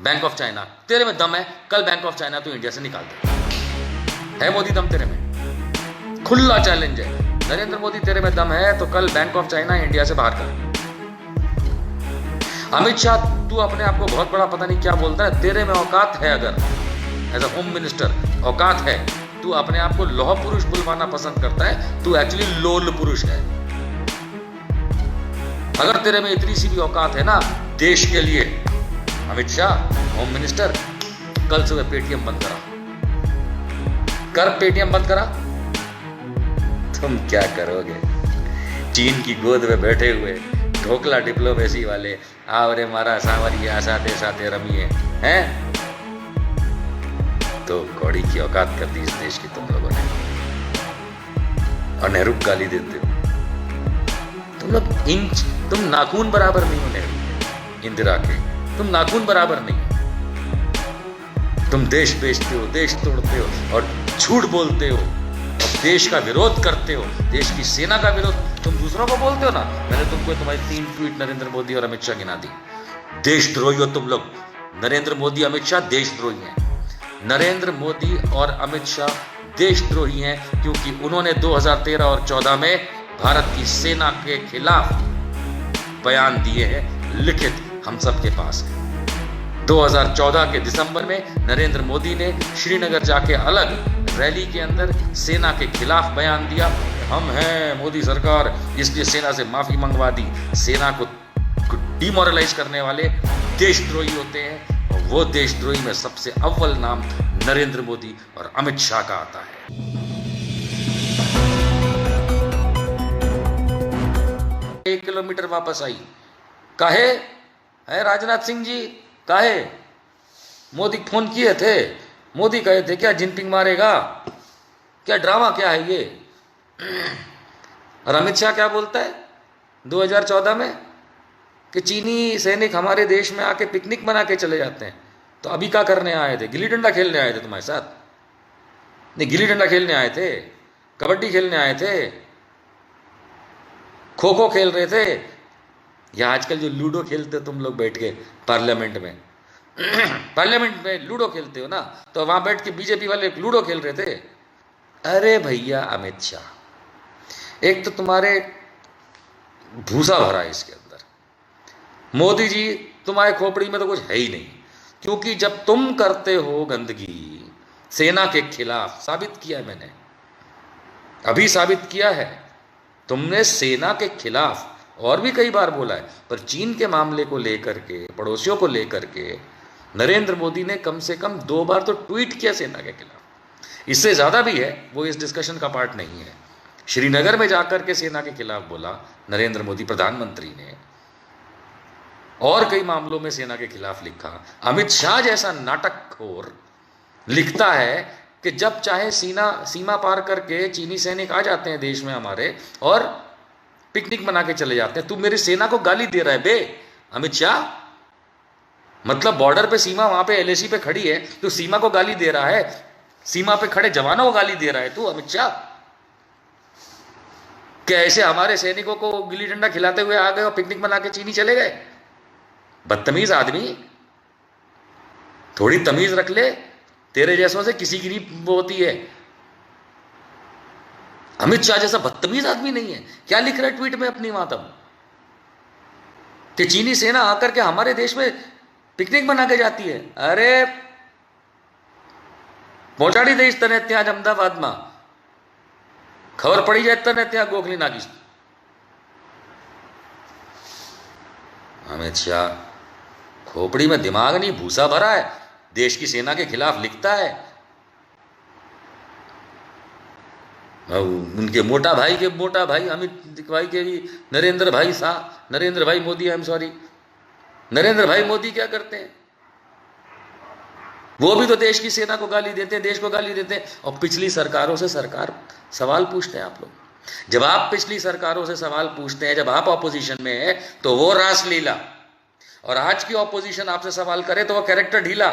Bank of China, तेरे में दम है, कल बैंक ऑफ चाइना तो इंडिया से निकाल दे। है मोदी दम तेरे में? खुला चैलेंज है, नरेंद्र मोदी तेरे में दम है तो कल बैंक ऑफ चाइना इंडिया से बाहर कर। अमित शाह, तू अपने आप को बहुत बड़ा पता नहीं क्या बोलता है, तेरे में औकात है, अगर एज अ होम मिनिस्टर औकात है, तू अपने आप को लौह पुरुष बुलवाना पसंद करता है, तू एक्चुअली लोल पुरुष है। अगर तेरे में इतनी सी भी औकात है ना देश के लिए, अमित शाह होम मिनिस्टर, कल सुबह पेटीएम बंद करा, कर पेटीएम बंद करा। तुम क्या करोगे? चीन की गोद में बैठे हुए ढोकला डिप्लोमेसी वाले, आवरे मारा सांवरिया साथे साथे रमिए हैं, तो कौड़ी की औकात कर दी इस देश की तुम लोगों ने, और नेहरू गाली देते हो तुम लोग। इंच, तुम नाखून बराबर नहीं हो नेहरू इंदिरा के, तुम नाखून बराबर नहीं हो। तुम देश बेचते हो, देश तोड़ते हो और झूठ बोलते हो और देश का विरोध करते हो, देश की सेना का विरोध तुम दूसरों को बोलते हो ना। मैंने तुमको तुम्हारी 3 ट्वीट नरेंद्र मोदी और अमित शाह गिना दी। देशद्रोही हो तुम लोग। नरेंद्र मोदी अमित शाह देशद्रोही हैं। नरेंद्र मोदी और अमित शाह देशद्रोही हैं क्योंकि उन्होंने 2013 और 14 में भारत की सेना के खिलाफ बयान दिए हैं, लिखित हम सबके पास है। 2014 के दिसंबर में नरेंद्र मोदी ने श्रीनगर जाके अलग रैली के अंदर सेना के खिलाफ बयान दिया, हम हैं मोदी सरकार, इसलिए सेना से माफी मंगवा दी। सेना को डिमोरलाइज करने वाले देशद्रोही होते हैं, और वो देशद्रोही में सबसे अव्वल नाम नरेंद्र मोदी और अमित शाह का आता है। 1 किलोमीटर वापस आई, काहे है राजनाथ सिंह जी, काहे? मोदी फोन किए थे, मोदी कहे थे क्या जिनपिंग मारेगा, क्या ड्रामा क्या है ये? और अमित शाह क्या बोलता है 2014 में कि चीनी सैनिक हमारे देश में आके पिकनिक बना के चले जाते हैं। तो अभी क्या करने आए थे? गिल्ली डंडा खेलने आए थे तुम्हारे साथ? नहीं, गिल्ली डंडा खेलने आए थे, कबड्डी खेलने आए थे, खो खो खेल रहे थे, या आजकल जो लूडो खेलते हो तुम लोग बैठ के पार्लियामेंट में पार्लियामेंट में लूडो खेलते हो ना, तो वहां बैठ के बीजेपी वाले लूडो खेल रहे थे। अरे भैया अमित शाह, एक तो तुम्हारे भूसा भरा है इसके अंदर, मोदी जी तुम्हारे खोपड़ी में तो कुछ है ही नहीं, क्योंकि जब तुम करते हो गंदगी सेना के खिलाफ, साबित किया है मैंने, अभी साबित किया है, तुमने सेना के खिलाफ और भी कई बार बोला है, पर चीन के मामले को लेकर के, पड़ोसियों को लेकर के नरेंद्र मोदी ने कम से कम 2 बार तो ट्वीट किया सेना के खिलाफ। इससे ज्यादा भी है, वो इस डिस्कशन का पार्ट नहीं है। श्रीनगर में जाकर के सेना के खिलाफ बोला नरेंद्र मोदी प्रधानमंत्री ने, और कई मामलों में सेना के खिलाफ लिखा। अमित शाह जैसा नाटकखोर लिखता है कि जब चाहे सीमा पार करके चीनी सैनिक आ जाते हैं देश में हमारे और पिकनिक बना के चले जाते हैं। तू मेरी सेना को गाली दे रहा है बे अमित शाह, मतलब बॉर्डर पे सीमा वहां पे एलएसी पे खड़ी है, तू सीमा को गाली दे रहा है, सीमा पे खड़े जवानों को गाली दे रहा है तू अमित शाह। क्या ऐसे हमारे सैनिकों को गिल्ली डंडा खिलाते हुए आ गए और पिकनिक बना के चीनी चले गए? बदतमीज आदमी, थोड़ी तमीज रख ले, तेरे जैसों से किसी की नहीं होती है। अमित शाह जैसा बदतमीज आदमी नहीं है। क्या लिख रहा है ट्वीट में अपनी मातम कि चीनी सेना आकर के हमारे देश में पिकनिक बना के जाती है? अरे पहुंचाड़ी देश तने ત્યાં અમદાવાદમાં खबर पड़ी जाए तने ત્યાં गोखली नाखीश। अमित शाह खोपड़ी में दिमाग नहीं भूसा भरा है, देश की सेना के खिलाफ लिखता है। उनके मोटा भाई अमित भाई के भी नरेंद्र भाई Modi, I am sorry, Narendra भाई मोदी क्या करते हैं? वो भी तो देश की सेना को गाली देते हैं, देश को गाली देते हैं। और पिछली सरकारों से सरकार सवाल पूछते हैं आप लोग। जब आप पिछली सरकारों से सवाल पूछते हैं, जब आप ऑपोजिशन में है तो वो रासलीला, और आज की ऑपोजिशन आपसे सवाल करे तो वो कैरेक्टर ढीला।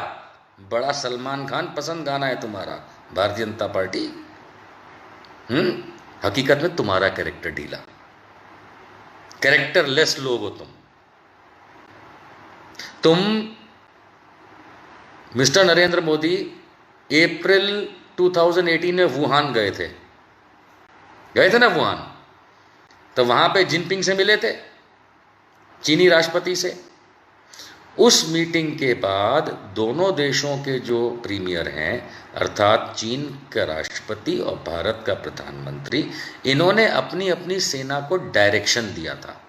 बड़ा सलमान खान पसंद गाना है तुम्हारा, भारतीय जनता पार्टी। हकीकत में तुम्हारा कैरेक्टर ढीला, कैरेक्टर लेस लोग हो तुम मिस्टर नरेंद्र मोदी अप्रैल 2018 में वुहान गए थे ना वुहान, तो वहां पे जिनपिंग से मिले थे, चीनी राष्ट्रपति से। उस मीटिंग के बाद दोनों देशों के जो प्रीमियर हैं, अर्थात चीन का राष्ट्रपति और भारत का प्रधानमंत्री, इन्होंने अपनी अपनी सेना को डायरेक्शन दिया था।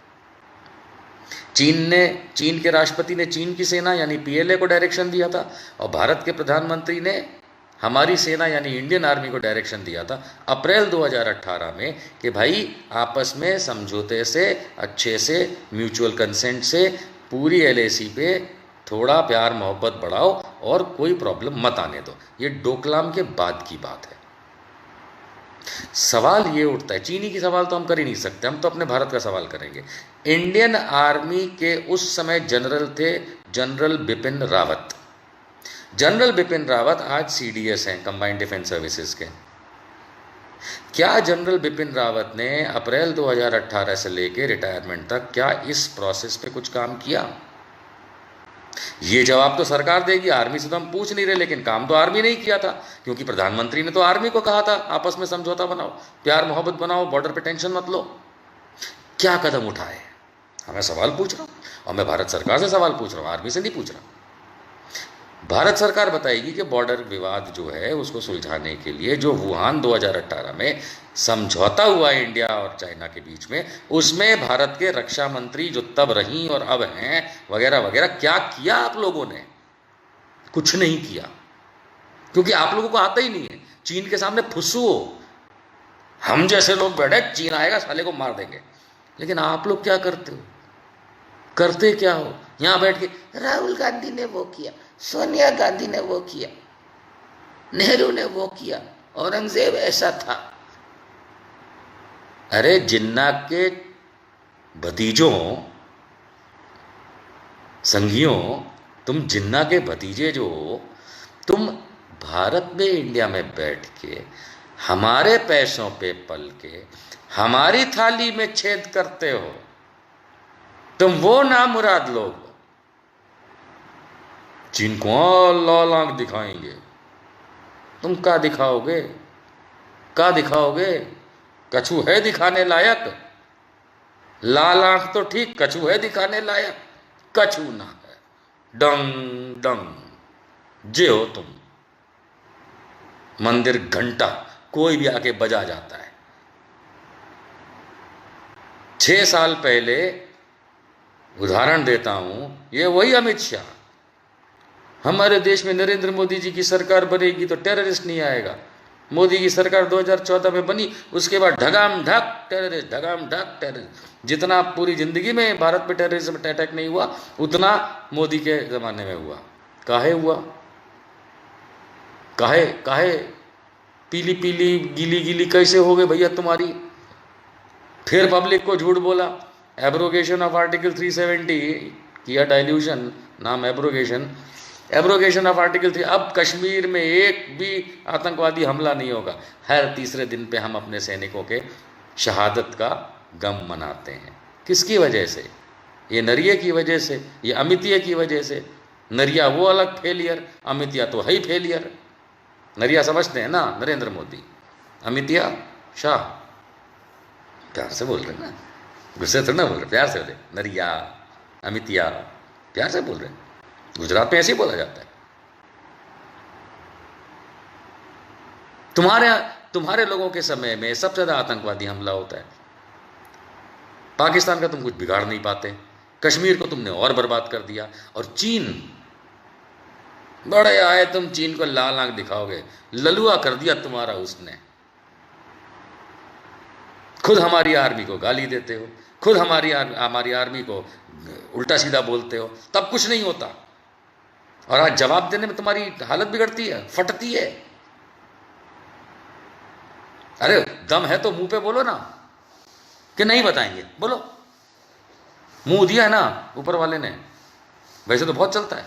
चीन के राष्ट्रपति ने चीन की सेना यानी पीएलए को डायरेक्शन दिया था, और भारत के प्रधानमंत्री ने हमारी सेना यानी इंडियन आर्मी को डायरेक्शन दिया था अप्रैल 2018 में कि भाई आपस में समझौते से, अच्छे से, म्यूचुअल कंसेंट से पूरी एलएसी पे थोड़ा प्यार मोहब्बत बढ़ाओ और कोई प्रॉब्लम मत आने दो। ये डोकलाम के बाद की बात है। सवाल ये उठता है, चीनी की सवाल तो हम कर ही नहीं सकते, हम तो अपने भारत का सवाल करेंगे। इंडियन आर्मी के उस समय जनरल थे जनरल बिपिन रावत। जनरल बिपिन रावत आज सीडीएस हैं, कंबाइंड डिफेंस सर्विसेज के। क्या जनरल बिपिन रावत ने अप्रैल 2018 से लेकर रिटायरमेंट तक क्या इस प्रोसेस पे कुछ काम किया? ये जवाब तो सरकार देगी, आर्मी से तो हम पूछ नहीं रहे, लेकिन काम तो आर्मी ने ही किया था, क्योंकि प्रधानमंत्री ने तो आर्मी को कहा था आपस में समझौता बनाओ, प्यार मोहब्बत बनाओ, बॉर्डर पे टेंशन मत लो। क्या कदम उठाए? मैं सवाल पूछ रहा हूं, और मैं भारत सरकार से सवाल पूछ रहा हूं, आर्मी से नहीं पूछ रहा। भारत सरकार बताएगी कि बॉर्डर विवाद जो है उसको सुलझाने के लिए जो वुहान 2018 में समझौता हुआ इंडिया और चाइना के बीच में, उसमें भारत के रक्षा मंत्री जो तब रहीं और अब हैं वगैरह वगैरह, क्या किया आप लोगों ने? कुछ नहीं किया, क्योंकि आप लोगों को आता ही नहीं है। चीन के सामने फुस्सू हो, हम जैसे लोग बैठे चीन आएगा साले को मार देंगे, लेकिन आप लोग क्या करते हो? करते क्या हो? यहां बैठ के राहुल गांधी ने वो किया, सोनिया गांधी ने वो किया, नेहरू ने वो किया, औरंगजेब ऐसा था। अरे जिन्ना के भतीजों, संघियों, तुम जिन्ना के भतीजे जो हो, तुम भारत में इंडिया में बैठ के हमारे पैसों पे पल के हमारी थाली में छेद करते हो। तुम वो नामुराद लोग जिनको लाल आंख दिखाएंगे, तुम क्या दिखाओगे? क्या दिखाओगे? कछु है दिखाने लायक? लाल आंख तो ठीक, कछु है दिखाने लायक? कछु ना है। डंग डंग जे हो तुम। मंदिर घंटा कोई भी आके बजा जाता है। 6 साल पहले उदाहरण देता हूं, ये वही अमित शाह, हमारे देश में नरेंद्र मोदी जी की सरकार बनेगी तो टेररिस्ट नहीं आएगा। मोदी की सरकार 2014 में बनी, उसके बाद ढगाम ढक टेररिस्ट, ढगाम ढक टेररिस्ट। जितना पूरी जिंदगी में भारत पे टेररिज्म अटैक नहीं हुआ, उतना मोदी के जमाने में हुआ। काहे हुआ? काहे काहे पीली पीली गीली गीली कैसे हो गए भैया तुम्हारी? फिर पब्लिक को झूठ बोला, एब्रोगेशन ऑफ आर्टिकल 370 किया, डाइल्यूशन नाम एब्रोगेशन ऑफ आर्टिकल 3। अब कश्मीर में एक भी आतंकवादी हमला नहीं होगा। हर तीसरे दिन पे हम अपने सैनिकों के शहादत का गम मनाते हैं। किसकी वजह से? ये नरिया की वजह से, ये अमितिया की वजह से। नरिया वो अलग फेलियर, अमितिया तो है ही फेलियर। नरिया समझते हैं ना नरेंद्र मोदी, अमितिया शाह। प्यार से बोल रहे ना, गुस्से थोड़ा ना बोल रहे, प्यार से बोले। नरिया अमितिया प्यार से बोल रहे। गुजरात में ऐसे ही बोला जाता है। तुम्हारे लोगों के समय में सबसे ज्यादा आतंकवादी हमला होता है। पाकिस्तान का तुम कुछ बिगाड़ नहीं पाते, कश्मीर को तुमने और बर्बाद कर दिया। और चीन बड़े आए, तुम चीन को लाल आंख दिखाओगे, ललुआ कर दिया तुम्हारा उसने। खुद हमारी आर्मी को गाली देते हो, खुद हमारी आर्मी को उल्टा सीधा बोलते हो, तब कुछ नहीं होता। और आज जवाब देने में तुम्हारी हालत बिगड़ती है, फटती है। अरे दम है तो मुंह पे बोलो ना, कि नहीं बताएंगे, बोलो। मुंह दिया है ना ऊपर वाले ने, वैसे तो बहुत चलता है,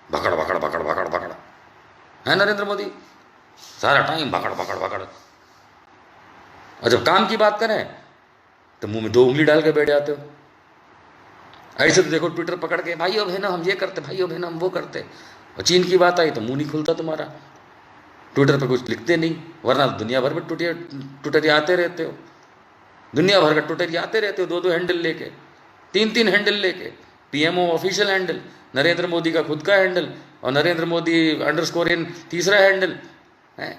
भकड़ भकड़ भकड़ भकड़ भकड़, है नरेंद्र मोदी, सारा टाइम भकड़ भकड़ भकड़। और जब काम की बात करें तो मुंह में 2 उंगली डाल के बैठ जाते हो। ऐसे तो देखो ट्विटर पकड़ के, भाइयों बहनों हम ये करते, भाइयों बहनों हम वो करते। और चीन की बात आई तो मुंह नहीं खुलता तुम्हारा, ट्विटर पर कुछ लिखते नहीं, वरना दुनिया भर में ट्विटर आते रहते हो, दुनिया भर का ट्विटर आते रहते हो, 2-2 हैंडल लेके, 3-3 हैंडल लेके, PMO official handle, Narendra Modi का खुद का हैंडल, और नरेंद्र मोदी _in तीसरा हैंडल है,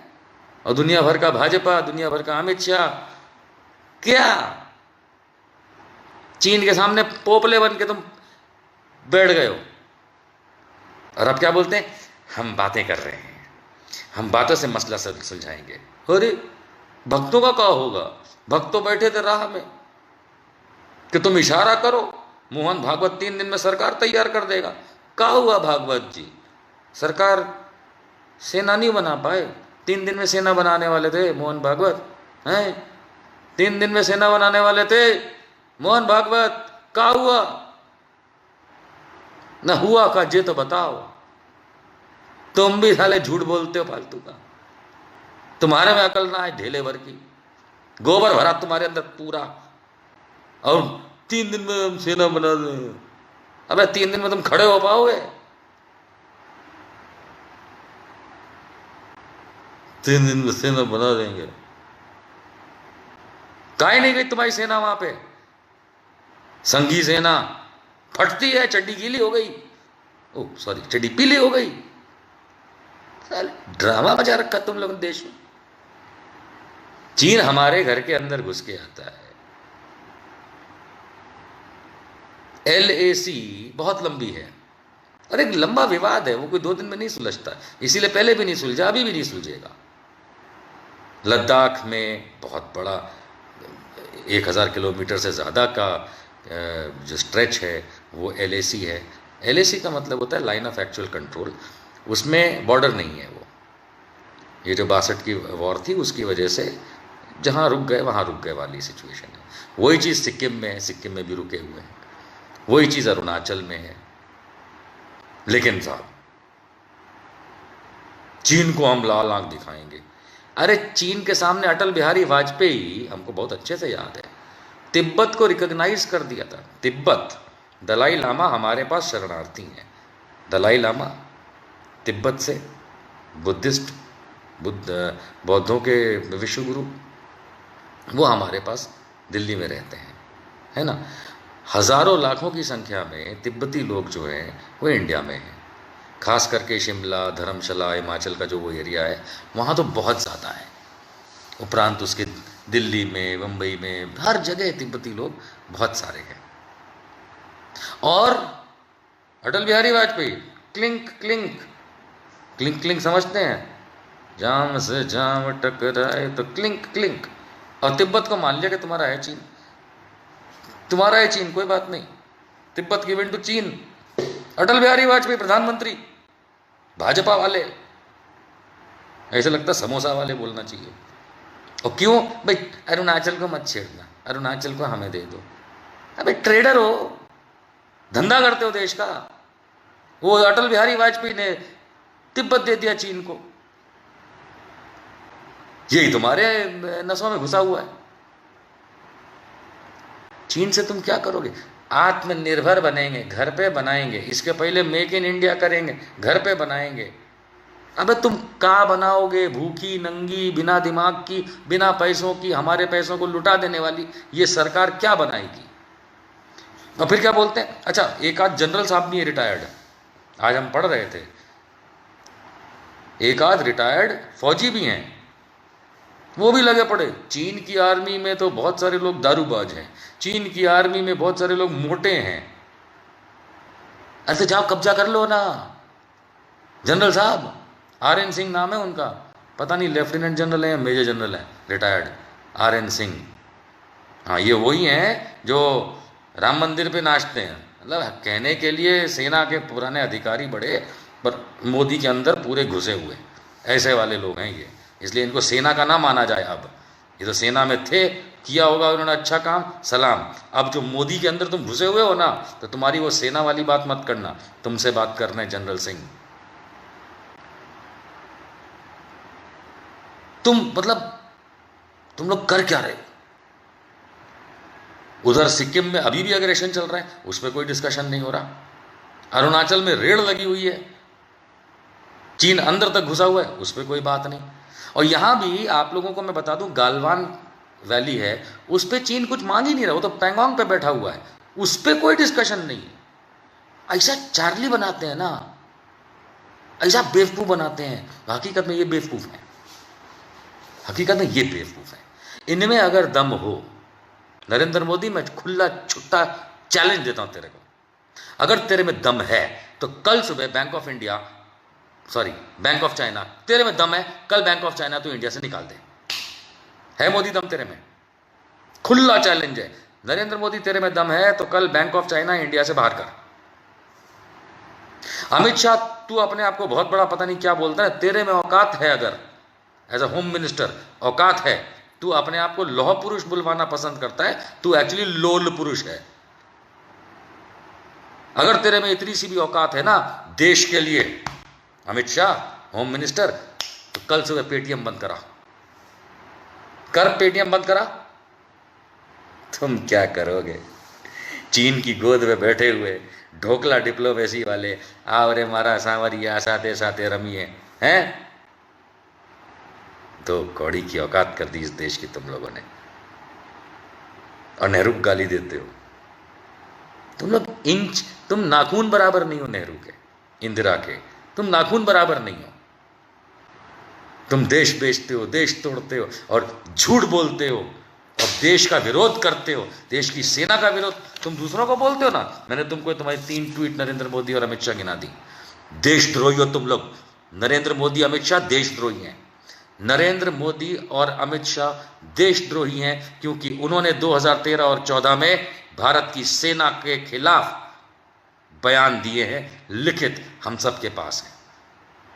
और दुनिया भर का भाजपा, दुनिया भर का अमित शाह। क्या चीन के सामने पोपले बन के तुम बैठ गए हो, और अब क्या बोलते हैं, हम बातें कर रहे हैं, हम बातों से मसला सुलझाएंगे। अरे भक्तों का क्या होगा, भक्त तो बैठे थे राह में कि तुम इशारा करो, मोहन भागवत 3 दिन में सरकार तैयार कर देगा। क्या हुआ भागवत जी, सरकार सेना नहीं बना पाए, 3 दिन में सेना बनाने वाले थे मोहन भागवत हैं, 3 दिन में सेना बनाने वाले थे मोहन भागवत, क्या हुआ, ना हुआ का जे तो बताओ। तुम भी साले झूठ बोलते हो फालतू का, तुम्हारे में अकल ना है ढेले भर की, गोबर भरा तुम्हारे अंदर पूरा, और 3 दिन में हम सेना बना दें। अबे 3 दिन में तुम खड़े हो पाओगे? 3 दिन में सेना बना देंगे, काहे नहीं गई तुम्हारी सेना वहां पे? संघी सेना फटती है, चड्डी गीली हो गई, ओ सॉरी चड्डी पीली हो गई। ड्रामा मचा रखा तुम लोग देश में। चीन हमारे घर के अंदर घुस के आता है। LAC बहुत लंबी है और एक लंबा विवाद है, वो कोई 2 दिन में नहीं सुलझता, इसीलिए पहले भी नहीं सुलझा, अभी भी नहीं सुलझेगा। लद्दाख में बहुत बड़ा 1000 किलोमीटर से ज़्यादा का जो स्ट्रेच है वो LAC है। LAC का मतलब होता है लाइन ऑफ एक्चुअल कंट्रोल, उसमें बॉर्डर नहीं है। वो ये जो 62 की वॉर थी उसकी वजह से जहाँ रुक गए वहाँ रुक गए वाली सिचुएशन है। वही चीज़ सिक्किम में है, सिक्किम में भी रुके हुए हैं, वही चीज़ अरुणाचल में है। लेकिन साहब चीन को हम लाल आंख दिखाएंगे। अरे चीन के सामने अटल बिहारी वाजपेयी, हमको बहुत अच्छे से याद है, तिब्बत को रिकॉग्नाइज कर दिया था। तिब्बत, दलाई लामा हमारे पास शरणार्थी हैं। दलाई लामा तिब्बत से बुद्धिस्ट, बौद्धों के विश्व गुरु, वो हमारे पास दिल्ली में रहते हैं, है ना। हज़ारों लाखों की संख्या में तिब्बती लोग जो हैं वो इंडिया में हैं, खास करके शिमला, धर्मशाला, हिमाचल का जो वो एरिया है वहाँ तो बहुत ज़्यादा है। उपरांत उसके दिल्ली में, मुंबई में, हर जगह तिब्बती लोग बहुत सारे हैं। और Atal Bihari Vajpayee clink clink clink clink समझते हैं, जाम से जाम टकराए तो क्लिंक क्लिंक। और तिब्बत को मान लिया कि तुम्हारा है चीन, तुम्हारा है चीन, कोई बात नहीं, तिब्बत गिवन टू चीन। अटल बिहारी वाजपेयी प्रधानमंत्री, भाजपा वाले, ऐसे लगता समोसा वाले बोलना चाहिए। और क्यों भाई, अरुणाचल को मत छेड़ना, अरुणाचल को हमें दे दो। अबे ट्रेडर हो, धंधा करते हो देश का। वो अटल बिहारी वाजपेयी ने तिब्बत दे दिया चीन को, यही तुम्हारे नसों में घुसा हुआ है। चीन से तुम क्या करोगे? आत्मनिर्भर बनेंगे, घर पे बनाएंगे, इसके पहले मेक इन इंडिया करेंगे, घर पे बनाएंगे। अबे तुम क्या बनाओगे? भूखी नंगी, बिना दिमाग की, बिना पैसों की, हमारे पैसों को लुटा देने वाली ये सरकार क्या बनाएगी? और फिर क्या बोलते हैं, अच्छा एक आध जनरल साहब भी है रिटायर्ड, आज हम पढ़ रहे थे, एक आध रिटायर्ड फौजी भी हैं, वो भी लगे पड़े। चीन की आर्मी में तो बहुत सारे लोग दारूबाज हैं, चीन की आर्मी में बहुत सारे लोग मोटे हैं। ऐसे जाओ कब्जा कर लो ना। जनरल साहब RN सिंह नाम है उनका, पता नहीं लेफ्टिनेंट जनरल है या मेजर जनरल है, रिटायर्ड RN सिंह। हाँ ये वही हैं जो राम मंदिर पे नाचते हैं। मतलब कहने के लिए सेना के पुराने अधिकारी बड़े, पर मोदी के अंदर पूरे घुसे हुए ऐसे वाले लोग हैं ये, इसलिए इनको सेना का ना माना जाए। अब ये तो सेना में थे, किया होगा उन्होंने अच्छा काम, सलाम। अब जो मोदी के अंदर तुम घुसे हुए हो ना, तो तुम्हारी वो सेना वाली बात मत करना, तुमसे बात करना है जनरल सिंह। मतलब तुम लोग कर क्या रहे? उधर सिक्किम में अभी भी अग्रेशन चल रहा है, उस पर कोई डिस्कशन नहीं हो रहा। अरुणाचल में रेड लगी हुई है, चीन अंदर तक घुसा हुआ है, उस पर कोई बात नहीं। और यहां भी आप लोगों को मैं बता दूं, गालवान वैली है, उस पर चीन कुछ मांग ही नहीं रहा, वो तो पैंगोंग पे बैठा हुआ है, उस पर कोई डिस्कशन नहीं है। ऐसा चार्ली बनाते हैं ना, ऐसा बेवकूफ बनाते हैं। हकीकत में ये बेवकूफ है, हकीकत में ये बेवकूफ है। इनमें अगर दम हो, नरेंद्र मोदी, मैं खुला छुट्टा चैलेंज देता हूं तेरे को, अगर तेरे में दम है तो कल सुबह बैंक ऑफ चाइना, तेरे में दम है, कल बैंक ऑफ चाइना तो इंडिया से निकाल दे। है मोदी दम तेरे में? खुला चैलेंज है, नरेंद्र मोदी तेरे में दम है तो कल बैंक ऑफ चाइना इंडिया से बाहर कर। अमित शाह, तू अपने आप को बहुत बड़ा पता नहीं क्या बोलता है, तेरे में औकात है, अगर एज अ होम मिनिस्टर औकात है, तू अपने आप को लौह पुरुष बुलवाना पसंद करता है, तू एक्चुअली लोल पुरुष है। अगर तेरे में इतनी सी भी औकात है ना देश के लिए, अमित शाह होम मिनिस्टर, तो कल सुबह पेटीएम बंद करा कर, पेटीएम बंद करा। तुम क्या करोगे? चीन की गोद में बैठे हुए ढोकला डिप्लोमेसी वाले, आवरे मारा सांवरिया साथे साथे रमिए हैं, तो कौड़ी की औकात कर दी इस देश की तुम लोगों ने। और नेहरू को गाली देते हो तुम लोग, इंच, तुम नाखून बराबर नहीं हो नेहरू के, इंदिरा के, तुम नाखून बराबर नहीं हो। तुम देश बेचते हो, देश तोड़ते हो और झूठ बोलते हो और देश का विरोध करते हो, देश की सेना का विरोध तुम दूसरों को बोलते हो ना। मैंने तुमको तुम्हारी 3 ट्वीट नरेंद्र मोदी और अमित शाह गिना दी। देशद्रोही हो तुम लोग, नरेंद्र मोदी अमित शाह देशद्रोही हैं। नरेंद्र मोदी और अमित शाह देशद्रोही हैं क्योंकि उन्होंने 2013 और 14 में भारत की सेना के खिलाफ बयान दिए हैं, लिखित हम सबके पास है।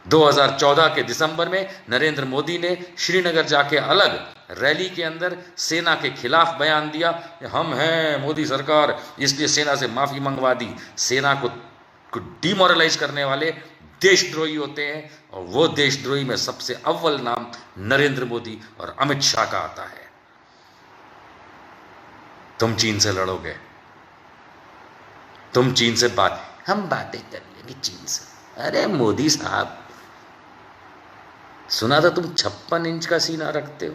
2014 के दिसंबर में नरेंद्र मोदी ने श्रीनगर जाके अलग रैली के अंदर सेना के खिलाफ बयान दिया, हम हैं मोदी सरकार, इसलिए सेना से माफी मंगवा दी। सेना को डिमोरलाइज करने वाले देशद्रोही होते हैं, और वो देशद्रोही में सबसे अव्वल नाम नरेंद्र मोदी और अमित शाह का आता है। तुम चीन से लड़ोगे, तुम चीन से हम बातें कर लेंगे चीन से। अरे मोदी साहब, सुना था तुम 56 इंच का सीना रखते हो,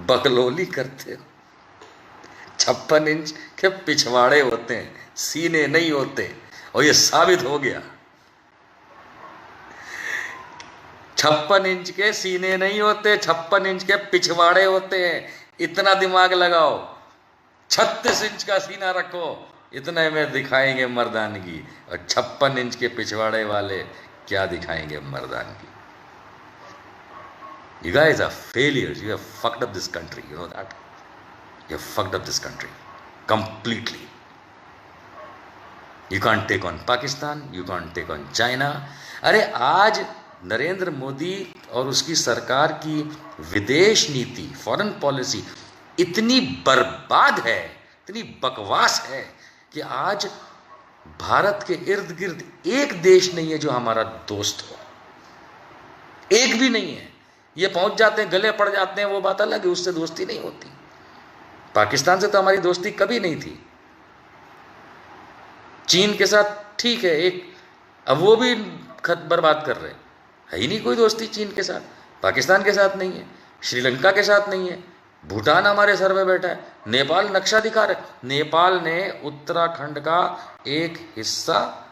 बकलोली करते हो। 56 इंच के पिछवाड़े होते हैं, सीने नहीं होते, और ये साबित हो गया। 56 इंच के सीने नहीं होते, 56 इंच के पिछवाड़े होते हैं। इतना दिमाग लगाओ, 36 इंच का सीना रखो, इतने में दिखाएंगे मर्दानगी, और 56 इंच के पिछवाड़े वाले क्या दिखाएंगे मर्दानगी। You guys are failures. You have fucked up this country. You know that? You have fucked up this country completely. You can't take on Pakistan. You can't take on China. अरे आज नरेंद्र मोदी और उसकी सरकार की विदेश नीति, फॉरेन पॉलिसी इतनी बर्बाद है, इतनी बकवास है कि आज भारत के इर्द गिर्द एक देश नहीं है जो हमारा दोस्त हो, एक भी नहीं है। ये पहुंच जाते हैं, गले पड़ जाते हैं, वो बात अलग है, उससे दोस्ती नहीं होती। पाकिस्तान से तो हमारी दोस्ती कभी नहीं थी। चीन के साथ ठीक है एक, अब वो भी खत बर्बाद कर रहे हैं, है ही नहीं कोई दोस्ती चीन के साथ। पाकिस्तान के साथ नहीं है, श्रीलंका के साथ नहीं है, भूटान हमारे सर में बैठा है, नेपाल नक्शा दिखा रहे। नेपाल ने उत्तराखंड का एक हिस्सा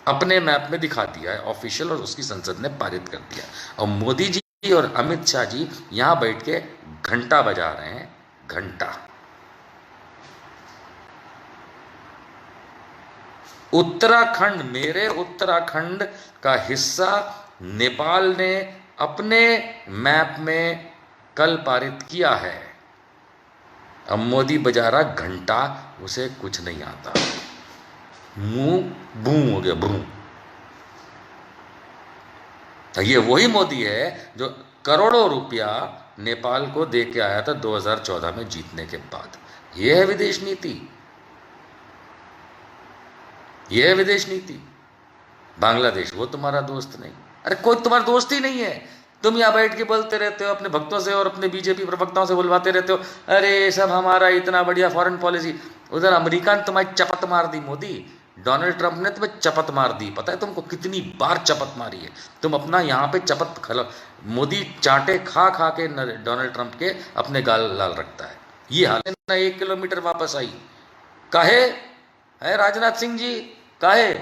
अपने मैप में दिखा दिया है ऑफिशियल, और उसकी संसद ने पारित कर दिया। और मोदी जी और अमित शाह जी यहां बैठ के घंटा बजा रहे हैं, घंटा। उत्तराखंड, मेरे उत्तराखंड का हिस्सा नेपाल ने अपने मैप में कल पारित किया है। अब मोदी बजा रहा घंटा, उसे कुछ नहीं आता, मुंह बू हो गया, बू। ये वही मोदी है जो करोड़ों रुपया नेपाल को दे के आया था 2014 में जीतने के बाद। यह है विदेश नीति, यह है विदेश नीति। बांग्लादेश, वो तुम्हारा दोस्त नहीं। अरे कोई तुम्हारा दोस्त ही नहीं है। तुम यहां बैठ के बोलते रहते हो, अपने भक्तों से और अपने बीजेपी प्रवक्ताओं से बुलवाते रहते हो, अरे सब हमारा इतना बढ़िया फॉरेन पॉलिसी। उधर अमेरिका ने तुम्हारी चपत मार दी मोदी, डोनाल्ड ट्रंप ने तुम्हें चपत मार दी। पता है तुमको कितनी बार चपत मारी है? तुम अपना यहाँ पे चपत खा, मोदी चांटे खा खा के डोनाल्ड ट्रंप के अपने गाल लाल रखता है। ये हाल है ना। 1 किलोमीटर वापस आई काहे है राजनाथ सिंह जी? काहे?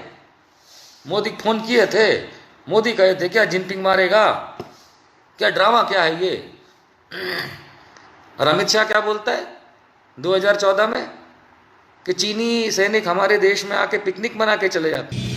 मोदी फोन किए थे, मोदी कहे थे क्या जिनपिंग मारेगा? क्या ड्रामा क्या है ये? और अमित शाह क्या बोलता है 2014 में कि चीनी सैनिक हमारे देश में आके पिकनिक मना के चले जाते।